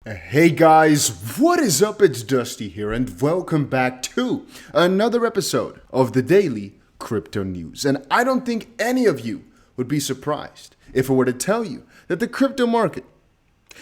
Hey guys, what is up? It's Dusty here, and welcome back to another episode of the Daily Crypto News. And I don't think any of you would be surprised if I were to tell you that the crypto market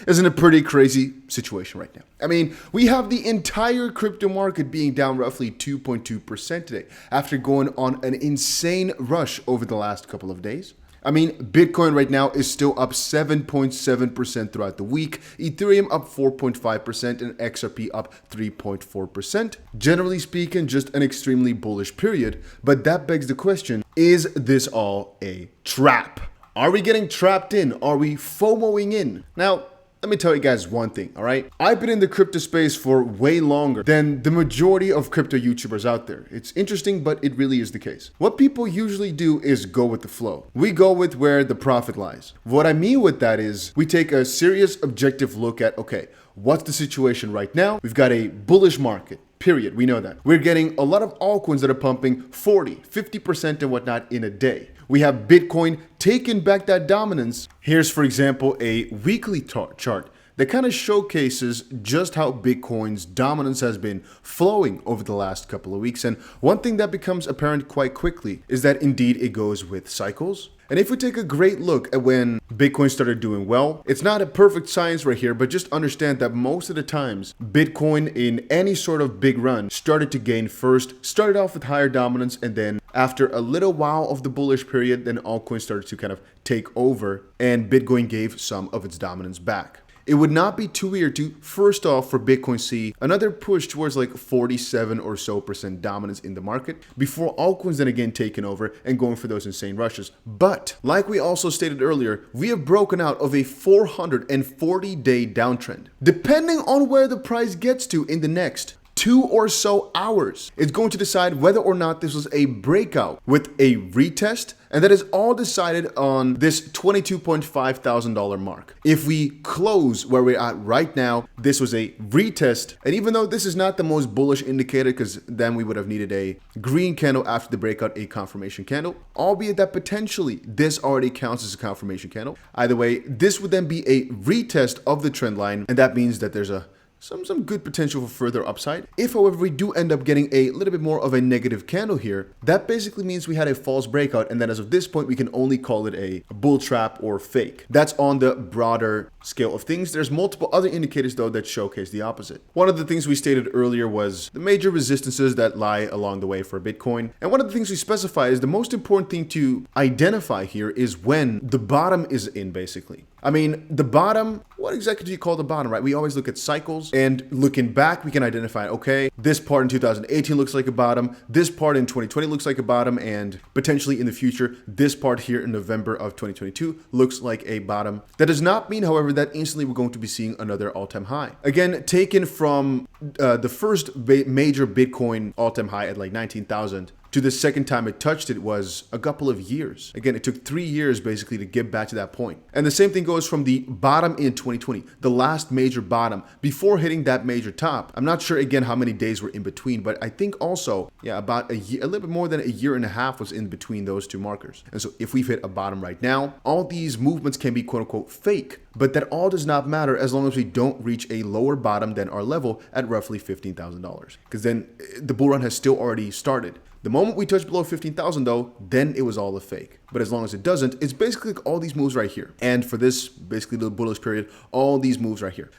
is in a pretty crazy situation right now. I mean, we have the entire crypto market being down roughly 2.2% today after going on an insane rush over the last couple of days. I mean, Bitcoin right now is still up 7.7% throughout the week, Ethereum up 4.5%, and XRP up 3.4%. Generally speaking, just an extremely bullish period, but that begs the question, is this all a trap? Are we getting trapped in? Are we FOMOing in? Now, let me tell you guys one thing, all right? I've been in the crypto space for way longer than the majority of crypto YouTubers out there. It's interesting, but it really is the case. What people usually do is go with the flow. We go with where the profit lies. What I mean with that is we take a serious objective look at, okay, what's the situation right now? We've got a bullish market. Period. We know that. We're getting a lot of altcoins that are pumping 40, 50% and whatnot in a day. We have Bitcoin taking back that dominance. Here's, for example, a weekly chart that kind of showcases just how Bitcoin's dominance has been flowing over the last couple of weeks. And one thing that becomes apparent quite quickly is that indeed it goes with cycles. And if we take a great look at when Bitcoin started doing well, it's not a perfect science right here, but just understand that most of the times Bitcoin in any sort of big run started to gain first, started off with higher dominance, and then after a little while of the bullish period, then altcoins started to kind of take over and Bitcoin gave some of its dominance back. It would not be too weird to, first off, for Bitcoin see another push towards like 47% or so dominance in the market before altcoins then again taking over and going for those insane rushes. But like we also stated earlier, we have broken out of a 440-day downtrend. Depending on where the price gets to in the next 2 or so hours, it's going to decide whether or not this was a breakout with a retest, and that is all decided on this $22,500 mark. If we close where we're at right now, this was a retest, and even though this is not the most bullish indicator, because then we would have needed a green candle after the breakout, a confirmation candle, albeit that potentially this already counts as a confirmation candle. Either way, this would then be a retest of the trend line, and that means that there's some good potential for further upside. If, however, we do end up getting a little bit more of a negative candle here, that basically means we had a false breakout, and then as of this point, we can only call it a bull trap or fake. That's on the broader scale of things. There's multiple other indicators, though, that showcase the opposite. One of the things we stated earlier was the major resistances that lie along the way for Bitcoin. And one of the things we specify is the most important thing to identify here is when the bottom is in, basically. I mean, the bottom, what exactly do you call the bottom, right? We always look at cycles, and looking back, we can identify, okay, this part in 2018 looks like a bottom, this part in 2020 looks like a bottom, and potentially in the future, this part here in November of 2022 looks like a bottom. That does not mean, however, that instantly we're going to be seeing another all-time high. Again, taken from the first major Bitcoin all-time high at like 19,000, to the second time it touched it was a couple of years. Again, it took 3 years basically to get back to that point. And the same thing goes from the bottom in 2020, the last major bottom, before hitting that major top. I'm not sure again how many days were in between, but I think also, yeah, about a year, a little bit more than a year and a half was in between those two markers. And so if we've hit a bottom right now, all these movements can be quote unquote fake, but that all does not matter as long as we don't reach a lower bottom than our level at roughly $15,000. Because then the bull run has still already started. The moment we touch below 15,000 though, then it was all a fake. But as long as it doesn't, it's basically like all these moves right here. And for this, basically the bullish period, all these moves right here.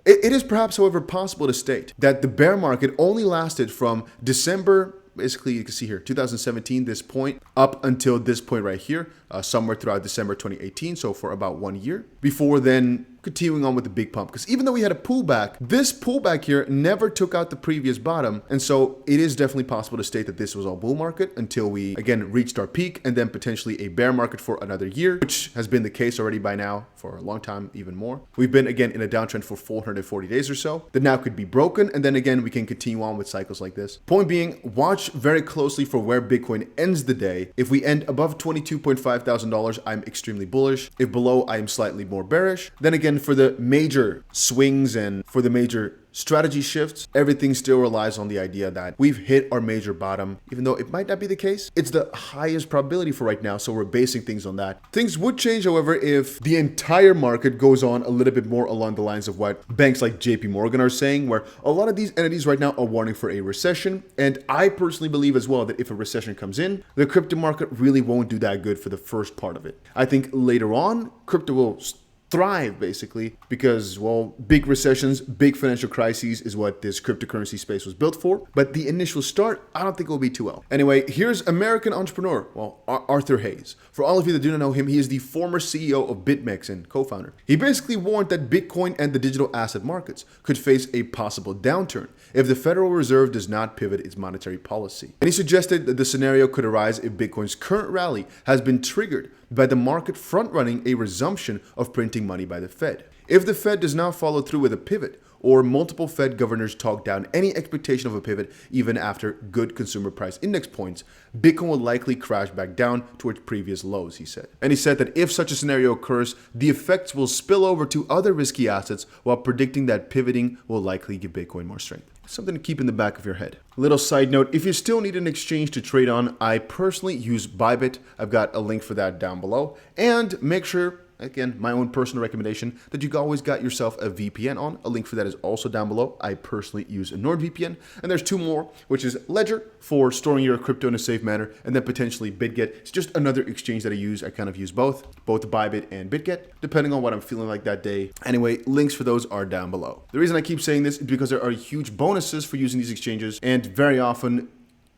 It is perhaps, however, possible to state that the bear market only lasted from December, basically you can see here, 2017, this point, up until this point right here, somewhere throughout December 2018, so for about 1 year, before then continuing on with the big pump. Because even though we had a pullback, this pullback here never took out the previous bottom. And so it is definitely possible to state that this was all bull market until we, again, reached our peak and then potentially a bear market for another year, which has been the case already by now for a long time, even more. We've been, again, in a downtrend for 440 days or so that now could be broken. And then again, we can continue on with cycles like this. Point being, watch very closely for where Bitcoin ends the day. If we end above $22,500, I'm extremely bullish. If below, I am slightly more bearish. Then again, Again, for the major swings and for the major strategy shifts, everything still relies on the idea that we've hit our major bottom, even though it might not be the case. It's the highest probability for right now, so we're basing things on that. Things would change, however, if the entire market goes on a little bit more along the lines of what banks like JP Morgan are saying, where a lot of these entities right now are warning for a recession. And I personally believe as well that if a recession comes in, the crypto market really won't do that good for the first part of it. I think later on, crypto will thrive basically because, well, big recessions, big financial crises is what this cryptocurrency space was built for. But the initial start, I don't think it will be too well. Anyway, here's American entrepreneur, well, Arthur Hayes. For all of you that do not know him, he is the former CEO of BitMEX and co-founder. He basically warned that Bitcoin and the digital asset markets could face a possible downturn if the Federal Reserve does not pivot its monetary policy. And he suggested that the scenario could arise if Bitcoin's current rally has been triggered by the market front-running a resumption of printing money by the Fed. If the Fed does not follow through with a pivot, or multiple Fed governors talk down any expectation of a pivot even after good consumer price index points, Bitcoin will likely crash back down to its previous lows, he said. And he said that if such a scenario occurs, the effects will spill over to other risky assets, while predicting that pivoting will likely give Bitcoin more strength. Something to keep in the back of your head. Little side note, if you still need an exchange to trade on, I personally use Bybit. I've got a link for that down below. And make sure, again, my own personal recommendation, that you always got yourself a VPN on. A link for that is also down below. I personally use a NordVPN. And there's two more, which is Ledger for storing your crypto in a safe manner, and then potentially BitGet. It's just another exchange that I use. I kind of use both Bybit and BitGet, depending on what I'm feeling like that day. Anyway, links for those are down below. The reason I keep saying this is because there are huge bonuses for using these exchanges, and very often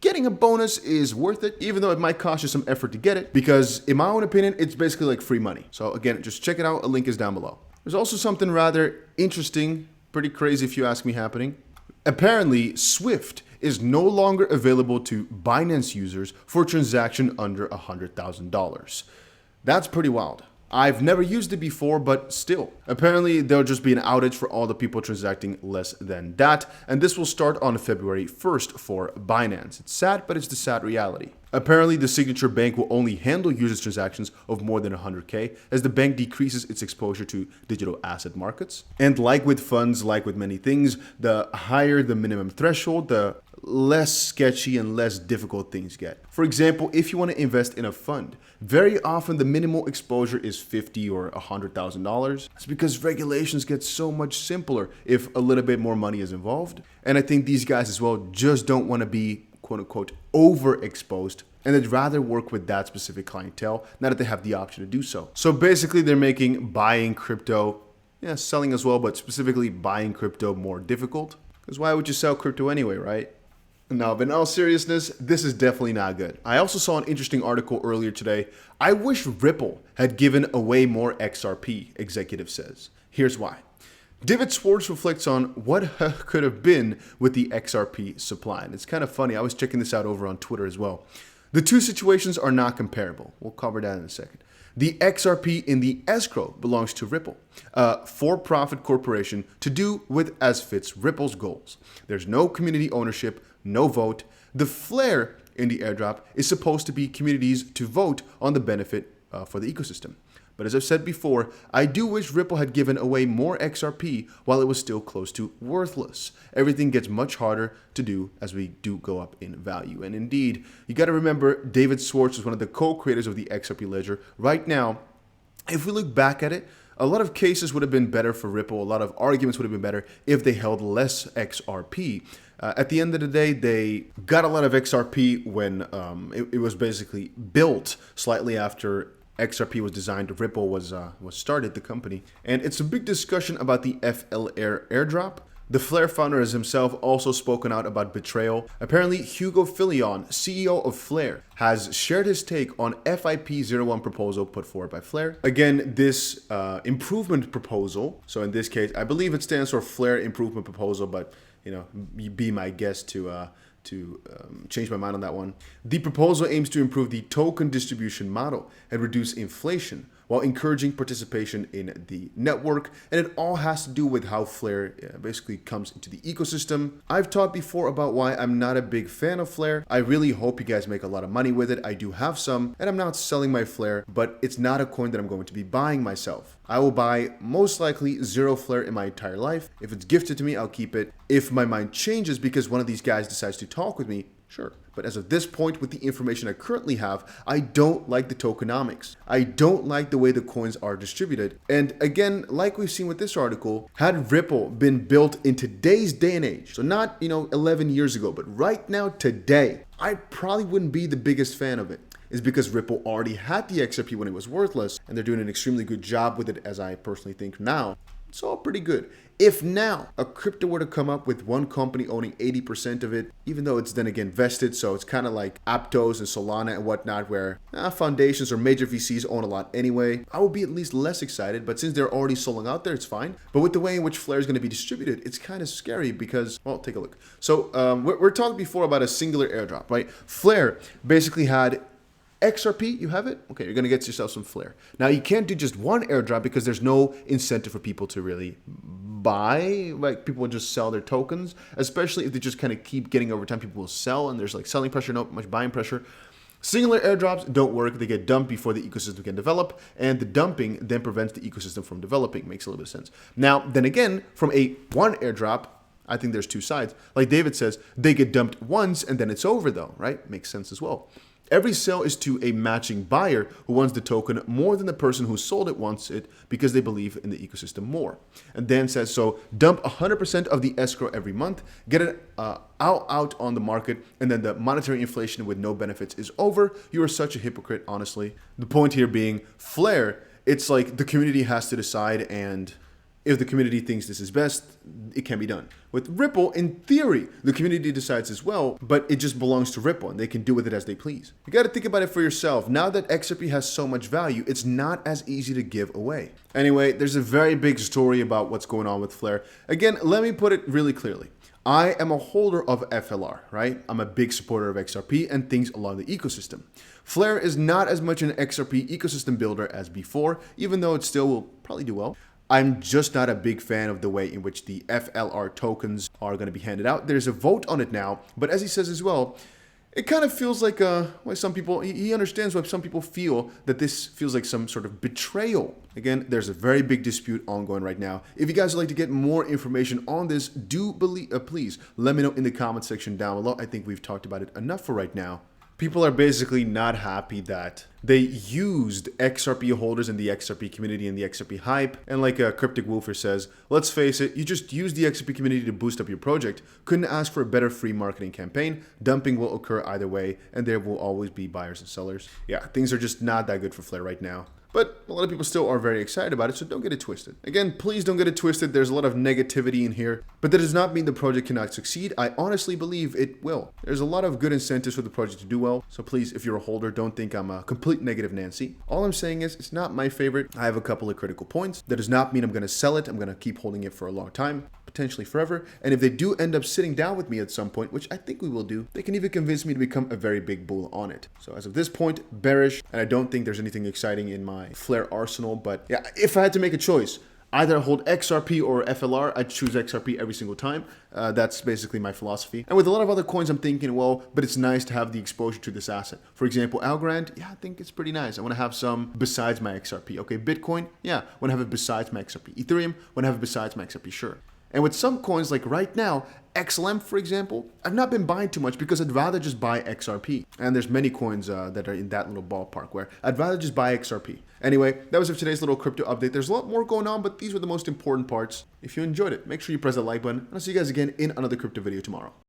getting a bonus is worth it, even though it might cost you some effort to get it, because in my own opinion, it's basically like free money. So again, just check it out. A link is down below. There's also something rather interesting, pretty crazy if you ask me, happening. Apparently, Swift is no longer available to Binance users for a transaction under $100,000. That's pretty wild. I've never used it before, but still. Apparently, there'll just be an outage for all the people transacting less than that, and this will start on February 1st for Binance. It's sad, but it's the sad reality. Apparently, the signature bank will only handle users' transactions of more than 100K, as the bank decreases its exposure to digital asset markets. And like with funds, like with many things, the higher the minimum threshold, the less sketchy and less difficult things get. For example, if you want to invest in a fund, very often the minimal exposure is $50,000 or $100,000. It's because regulations get so much simpler if a little bit more money is involved. And I think these guys as well just don't want to be quote unquote overexposed, and they'd rather work with that specific clientele now that they have the option to do so. So basically they're making buying crypto, selling as well, but specifically buying crypto more difficult. Because why would you sell crypto anyway, right? Now, but in all seriousness, this is definitely not good. I also saw an interesting article earlier today. I wish Ripple had given away more XRP, executive says. Here's why. David Schwartz reflects on what could have been with the XRP supply. And it's kind of funny. I was checking this out over on Twitter as well. The two situations are not comparable. We'll cover that in a second. The XRP in the escrow belongs to Ripple, a for-profit corporation to do with as fits Ripple's goals. There's no community ownership, no vote. The flare in the airdrop is supposed to be communities to vote on the benefit for the ecosystem. But as I've said before, I do wish Ripple had given away more XRP while it was still close to worthless. Everything gets much harder to do as we do go up in value. And indeed, you got to remember, David Schwartz was one of the co-creators of the XRP ledger. Right now, if we look back at it, a lot of cases would have been better for Ripple. A lot of arguments would have been better if they held less XRP. At the end of the day, they got a lot of XRP when it was basically built slightly after XRP was designed. Ripple was started, the company. And it's a big discussion about the FLR airdrop. The Flare founder has himself also spoken out about Betrayal. Apparently, Hugo Filion, CEO of Flare, has shared his take on FIP01 proposal put forward by Flare. Again, this improvement proposal, so in this case, I believe it stands for Flare Improvement Proposal, but be my guest to change my mind on that one. The proposal aims to improve the token distribution model and reduce inflation while encouraging participation in the network. And it all has to do with how Flare basically comes into the ecosystem. I've talked before about why I'm not a big fan of Flare. I really hope you guys make a lot of money with it. I do have some, and I'm not selling my Flare, but it's not a coin that I'm going to be buying myself. I will buy most likely 0 Flare in my entire life. If it's gifted to me, I'll keep it. If my mind changes because one of these guys decides to talk with me, sure. But as of this point, with the information I currently have, I don't like the tokenomics. I don't like the way the coins are distributed. And again, like we've seen with this article, had Ripple been built in today's day and age, so not, 11 years ago, but right now, today, I probably wouldn't be the biggest fan of it. Is because Ripple already had the XRP when it was worthless, and they're doing an extremely good job with it, as I personally think now. It's all pretty good. If now a crypto were to come up with one company owning 80% of it, even though it's then again vested, so it's kind of like Aptos and Solana and whatnot, where foundations or major VCs own a lot anyway, I would be at least less excited. But since they're already selling out there, it's fine. But with the way in which Flare is going to be distributed, it's kind of scary because, well, take a look. So we're talking before about a singular airdrop, right? Flare basically had XRP, you have it? Okay, you're going to get yourself some Flare. Now, you can't do just one airdrop because there's no incentive for people to really buy. Like, people will just sell their tokens, especially if they just kind of keep getting over time. People will sell, and there's like selling pressure, not much buying pressure. Singular airdrops don't work. They get dumped before the ecosystem can develop, and the dumping then prevents the ecosystem from developing. Makes a little bit of sense. Now, then again, from a one airdrop, I think there's two sides. Like David says, they get dumped once, and then it's over, though, right? Makes sense as well. Every sale is to a matching buyer who wants the token more than the person who sold it wants it because they believe in the ecosystem more. And Dan says, so dump 100% of the escrow every month, get it out on the market, and then the monetary inflation with no benefits is over. You are such a hypocrite, honestly. The point here being, Flare, it's like the community has to decide, and if the community thinks this is best, it can be done. With Ripple, in theory, the community decides as well, but it just belongs to Ripple and they can do with it as they please. You got to think about it for yourself. Now that XRP has so much value, it's not as easy to give away. Anyway, there's a very big story about what's going on with Flare. Again, let me put it really clearly. I am a holder of FLR, right? I'm a big supporter of XRP and things along the ecosystem. Flare is not as much an XRP ecosystem builder as before, even though it still will probably do well. I'm just not a big fan of the way in which the FLR tokens are going to be handed out. There's a vote on it now, but as he says as well, it kind of feels like why some people, he understands why some people feel that this feels like some sort of betrayal. Again, there's a very big dispute ongoing right now. If you guys would like to get more information on this, please let me know in the comment section down below. I think we've talked about it enough for right now. People are basically not happy that they used XRP holders in the XRP community and the XRP hype. And like Cryptic Wolfer says, let's face it, you just used the XRP community to boost up your project. Couldn't ask for a better free marketing campaign. Dumping will occur either way, and there will always be buyers and sellers. Yeah, things are just not that good for Flare right now. But a lot of people still are very excited about it, so don't get it twisted. Again, please don't get it twisted. There's a lot of negativity in here, but that does not mean the project cannot succeed. I honestly believe it will. There's a lot of good incentives for the project to do well, so please, if you're a holder, don't think I'm a complete negative Nancy. All I'm saying is it's not my favorite. I have a couple of critical points. That does not mean I'm going to sell it. I'm going to keep holding it for a long time, potentially forever. And if they do end up sitting down with me at some point, which I think we will do, they can even convince me to become a very big bull on it. So as of this point, bearish, and I don't think there's anything exciting in my Flare arsenal. But yeah, if I had to make a choice, either hold XRP or FLR, I'd choose XRP every single time. That's basically my philosophy. And with a lot of other coins, I'm thinking, well, but it's nice to have the exposure to this asset. For example, Algorand, yeah, I think it's pretty nice. I want to have some besides my XRP. Okay, Bitcoin, yeah, I want to have it besides my XRP. Ethereum, I want to have it besides my XRP, sure. And with some coins, like right now, XLM, for example, I've not been buying too much because I'd rather just buy XRP. And there's many coins that are in that little ballpark where I'd rather just buy XRP. Anyway, that was it for today's little crypto update. There's a lot more going on, but these were the most important parts. If you enjoyed it, make sure you press the like button. And I'll see you guys again in another crypto video tomorrow.